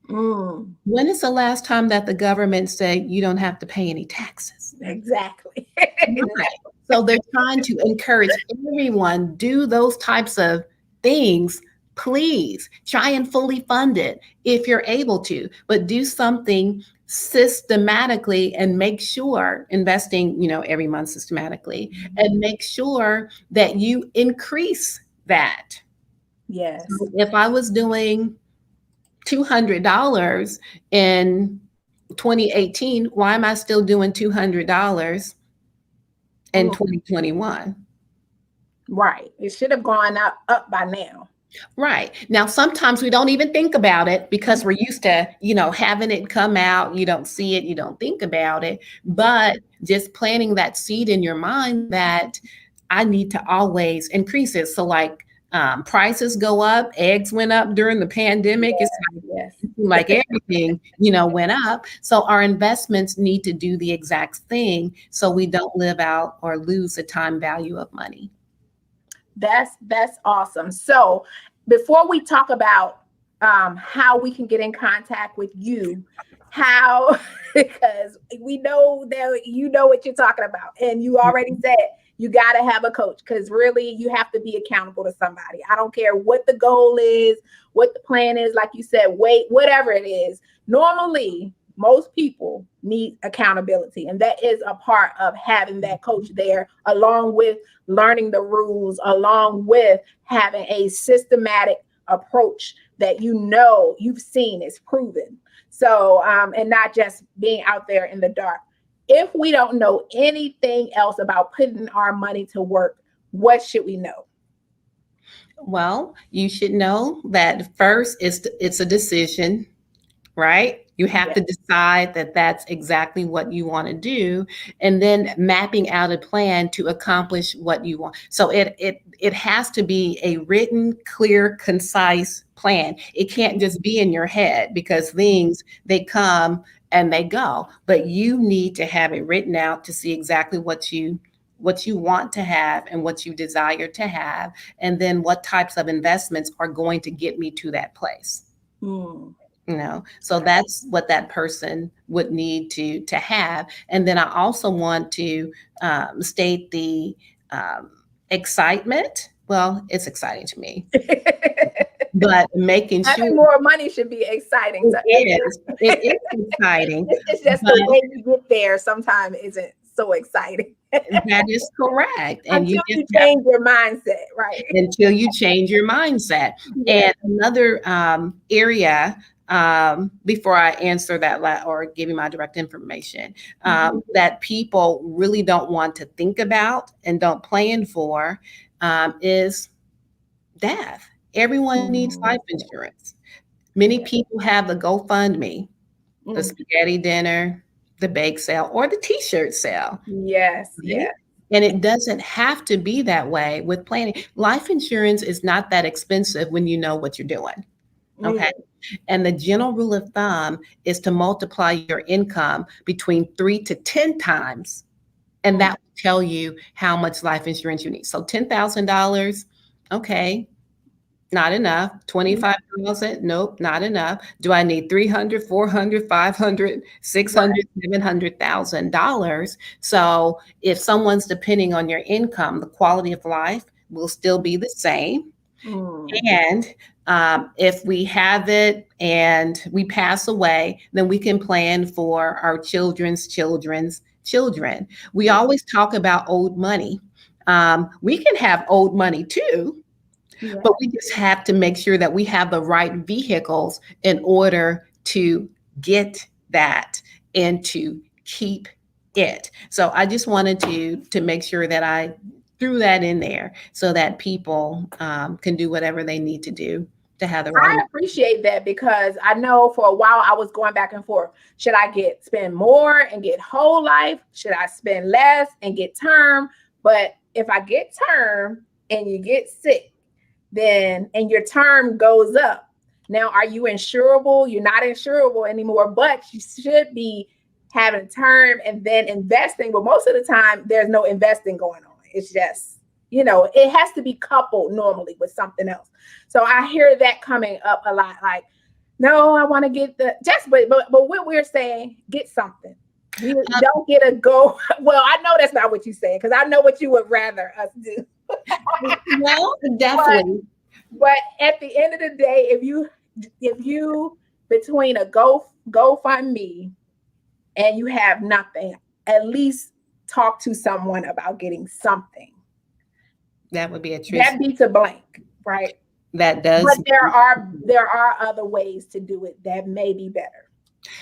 Mm. when is the last time that the government said you don't have to pay any taxes? Exactly. Right. So they're trying to encourage everyone do those types of things. Please try and fully fund it if you're able to, but do something systematically and make sure investing, every month systematically, and make sure that you increase that. Yes. So if I was doing $200 in 2018, why am I still doing $200 in 2021? Right. It should have gone up by now. Right. Now, sometimes we don't even think about it because we're used to, having it come out. You don't see it, you don't think about it. But just planting that seed in your mind that I need to always increase it. So like prices go up, eggs went up during the pandemic. Yes. It's like everything, went up. So our investments need to do the exact thing so we don't live out or lose the time value of money. That's awesome. So before we talk about how we can get in contact with you, because we know that you know what you're talking about, and you already said you got to have a coach, because really you have to be accountable to somebody. I don't care what the goal is, what the plan is, like you said, wait, whatever it is. Normally, most people need accountability, and that is a part of having that coach there, along with learning the rules, along with having a systematic approach that you've seen is proven. So and not just being out there in the dark. If we don't know anything else about putting our money to work, what should we know? Well, you should know that first it's a decision, right? You have to decide that that's exactly what you want to do, and then mapping out a plan to accomplish what you want. So it has to be a written, clear, concise plan. It can't just be in your head, because things, they come and they go, but you need to have it written out to see exactly what you want to have and what you desire to have, and then what types of investments are going to get me to that place. So that's what that person would need to have. And then I also want to state the excitement. Well, it's exciting to me, but making sure having more money should be exciting. It is exciting. It's just the way you get there sometimes isn't so exciting. That is correct. And Until you you just have change your mindset, right? until you change your mindset. Yeah. And another area, before I answer that or give you my direct information, that people really don't want to think about and don't plan for is death. Everyone needs life insurance. Many Yeah. people have the GoFundMe, the Mm. spaghetti dinner, the bake sale, or the t-shirt sale. Yes, Right? yes. And it doesn't have to be that way with planning. Life insurance is not that expensive when you know what you're doing. Okay. Mm. And the general rule of thumb is to multiply your income between 3 to 10 times. And that will tell you how much life insurance you need. So $10,000, okay, not enough. 25,000, nope, not enough. Do I need 300, 400, 500, Right. 600, $700,000? So if someone's depending on your income, the quality of life will still be the same. Mm. And if we have it and we pass away, then we can plan for our children's children's children. We always talk about old money. We can have old money too, Yeah. but we just have to make sure that we have the right vehicles in order to get that and to keep it. So I just wanted to make sure that I threw that in there so that people can do whatever they need to do to have the right. I appreciate that because I know for a while I was going back and forth. Should I spend more and get whole life? Should I spend less and get term? But if I get term and you get sick, then and your term goes up. Now, are you insurable? You're not insurable anymore, but you should be having term and then investing. But most of the time, there's no investing going on. It's just, it has to be coupled normally with something else. So I hear that coming up a lot. Like, no, I want to get but what we're saying, get something. You don't get a go. Well, I know that's not what you say because I know what you would rather us do. Well, definitely. But at the end of the day, if you between a GoFundMe and you have nothing, at least talk to someone about getting something. That would be a truth. That beats a blank, right? That does. But there are other ways to do it that may be better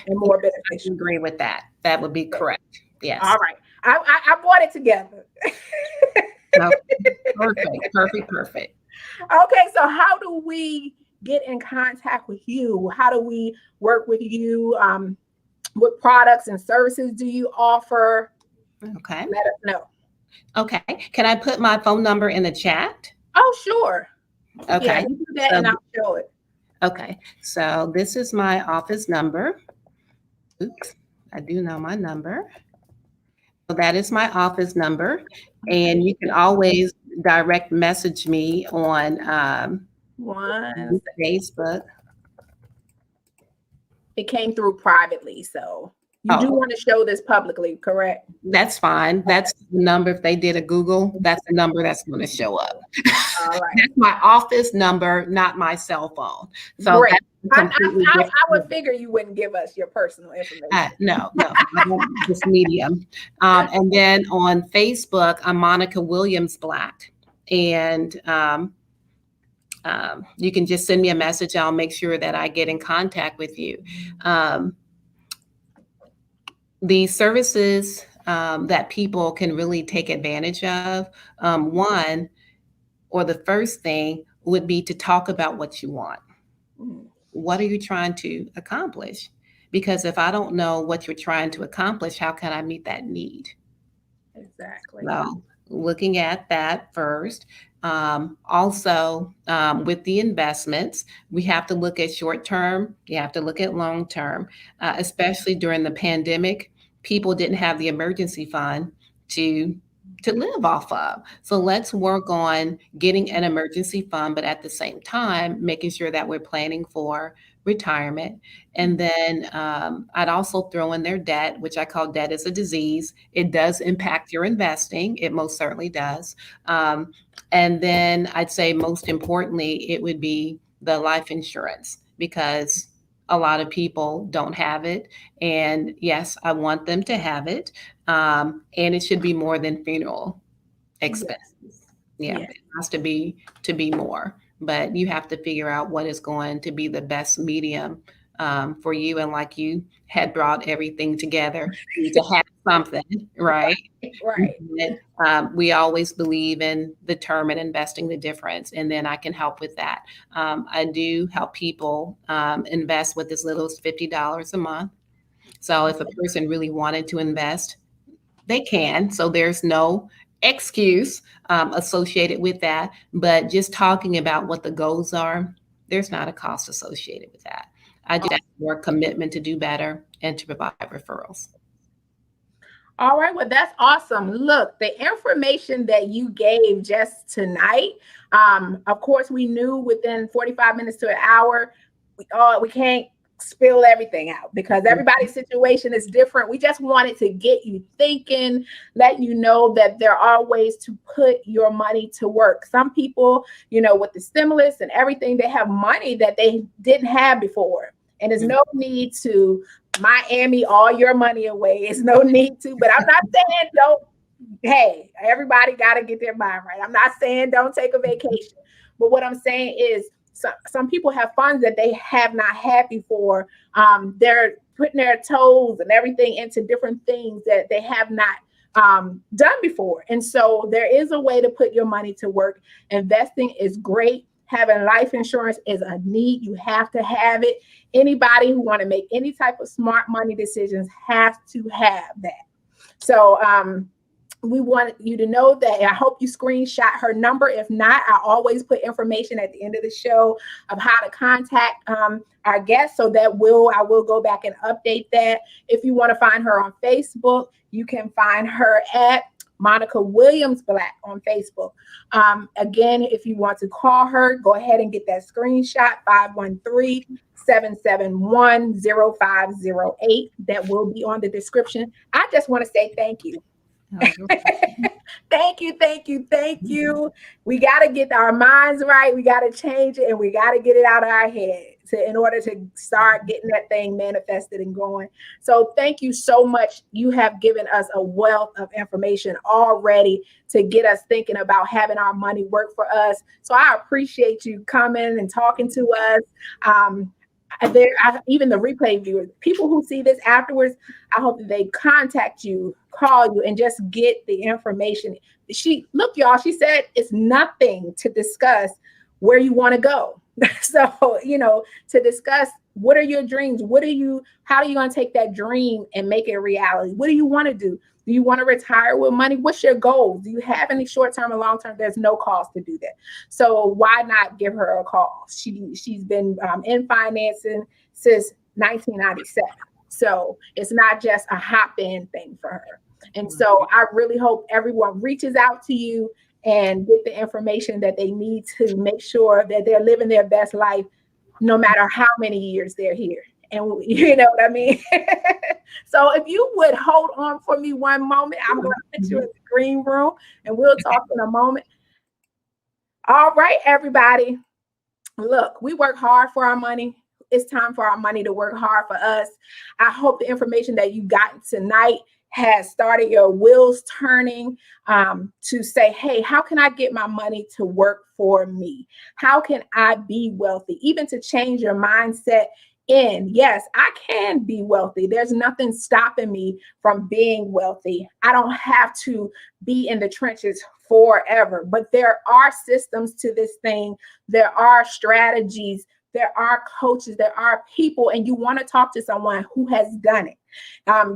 and more beneficial. I agree with that. That would be correct. Yes. All right. I brought it together. Perfect. Okay, so how do we get in contact with you? How do we work with you? What products and services do you offer? Okay. Let us know. Okay. Can I put my phone number in the chat? Oh, sure. Okay. Yeah, you do that and I'll show it. Okay. So this is my office number. Oops. I do know my number. So that is my office number. And you can always direct message me on Facebook. It came through privately, so you do want to show this publicly, correct? That's fine. That's the number. If they did a Google, that's the number that's going to show up. All right. That's my office number, not my cell phone. So great. I would figure you wouldn't give us your personal information. No, just medium. And then on Facebook, I'm Monica Williams Black. And you can just send me a message. I'll make sure that I get in contact with you. The services that people can really take advantage of, one, or the first thing would be to talk about what you want. What are you trying to accomplish? Because if I don't know what you're trying to accomplish, how can I meet that need? Exactly. So looking at that first. Also, with the investments, we have to look at short term. You have to look at long term, especially during the pandemic. People didn't have the emergency fund to live off of. So let's work on getting an emergency fund, but at the same time, making sure that we're planning for retirement. And then I'd also throw in their debt, which I call debt is a disease. It does impact your investing. It most certainly does. And then I'd say most importantly, it would be the life insurance, because a lot of people don't have it. And yes, I want them to have it. And it should be more than funeral expenses. Yeah, Yeah. it has to be more. But you have to figure out what is going to be the best medium for you. And like you had brought everything together, you need to have something, right? Right. But, we always believe in the term and investing the difference, and then I can help with that. I do help people invest with as little as $50 a month. So if a person really wanted to invest, they can. So there's no excuse associated with that. But just talking about what the goals are, there's not a cost associated with that. I just ask for a commitment to do better and to provide referrals. All right, well, that's awesome. Look, the information that you gave just tonight, of course, we knew within 45 minutes to an hour, we can't spill everything out because everybody's situation is different. We just wanted to get you thinking, let you know that there are ways to put your money to work. Some people, with the stimulus and everything, they have money that they didn't have before. And there's no need to Miami all your money away. It's no need to, but I'm not saying don't. Hey, everybody got to get their mind right. I'm not saying don't take a vacation, but what I'm saying is some people have funds that they have not had before. They're putting their toes and everything into different things that they have not done before. And so there is a way to put your money to work. Investing is great. Having life insurance is a need. You have to have it. Anybody who want to make any type of smart money decisions has to have that. So we want you to know that. I hope you screenshot her number. If not, I always put information at the end of the show of how to contact our guests, so that I will go back and update that. If you want to find her on Facebook, you can find her at Monica Williams Black on Facebook. Again, if you want to call her, go ahead and get that screenshot, 513-771-0508. That will be on the description. I just want to say thank you. Thank you. We got to get our minds right. We got to change it, and we got to get it out of our head in order to start getting that thing manifested and going. So thank you so much. You have given us a wealth of information already to get us thinking about having our money work for us. So I appreciate you coming and talking to us. Even the replay viewers, people who see this afterwards, I hope that they contact you, call you, and just get the information. Y'all, she said it's nothing to discuss where you want to go. So, to discuss what are your dreams? How are you going to take that dream and make it a reality? What do you want to do? Do you want to retire with money? What's your goal? Do you have any short-term or long-term? There's no cost to do that. So why not give her a call? She's been in financing since 1997. So it's not just a hop-in thing for her. And so I really hope everyone reaches out to you and get the information that they need to make sure that they're living their best life, no matter how many years they're here. And you know what I mean? So if you would hold on for me one moment, I'm going to put you in the green room and we'll talk in a moment. All right, everybody. Look, we work hard for our money. It's time for our money to work hard for us. I hope the information that you got tonight has started your wheels turning to say, hey, how can I get my money to work for me? How can I be wealthy? Even to change your mindset yes, I can be wealthy. There's nothing stopping me from being wealthy. I don't have to be in the trenches forever, but there are systems to this thing. There are strategies. There are coaches. There are people, and you want to talk to someone who has done it.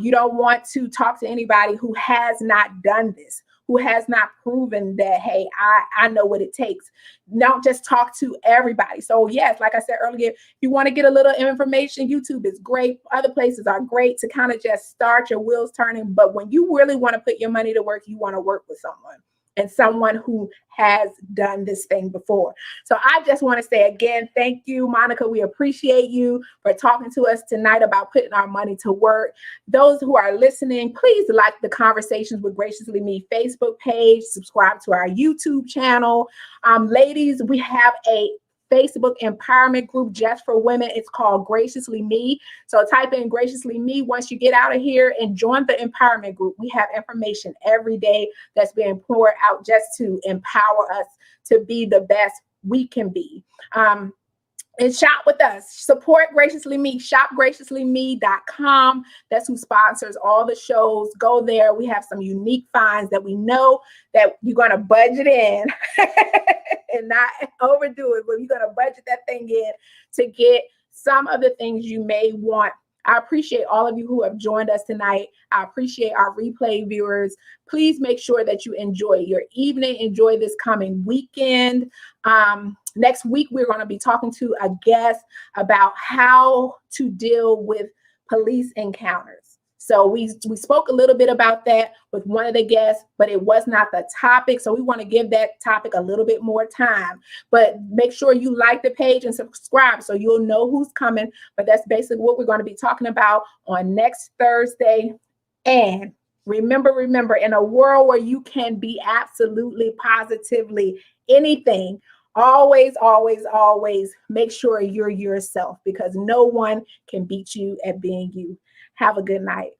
You don't want to talk to anybody who has not done this, who has not proven that, hey, I know what it takes. Don't just talk to everybody. So yes, like I said earlier, if you want to get a little information, YouTube is great. Other places are great to kind of just start your wheels turning. But when you really want to put your money to work, you want to work with someone, and someone who has done this thing before. So I just want to say again, thank you, Monica. We appreciate you for talking to us tonight about putting our money to work. Those who are listening, please like the Conversations with Graciously Me Facebook page, subscribe to our YouTube channel. Ladies, we have a Facebook empowerment group just for women. It's called Graciously Me. So type in Graciously Me once you get out of here and join the empowerment group. We have information every day that's being poured out just to empower us to be the best we can be. And shop with us. Support Graciously Me. Shopgraciouslyme.com. That's who sponsors all the shows. Go there. We have some unique finds that we know that you're going to budget in and not overdo it, but you're going to budget that thing in to get some of the things you may want. I appreciate all of you who have joined us tonight. I appreciate our replay viewers. Please make sure that you enjoy your evening. Enjoy this coming weekend. Next week, we're going to be talking to a guest about how to deal with police encounters. So we spoke a little bit about that with one of the guests, but it was not the topic. So we want to give that topic a little bit more time. But make sure you like the page and subscribe so you'll know who's coming. But that's basically what we're going to be talking about on next Thursday. And remember, in a world where you can be absolutely, positively anything, always make sure you're yourself, because no one can beat you at being you. Have a good night.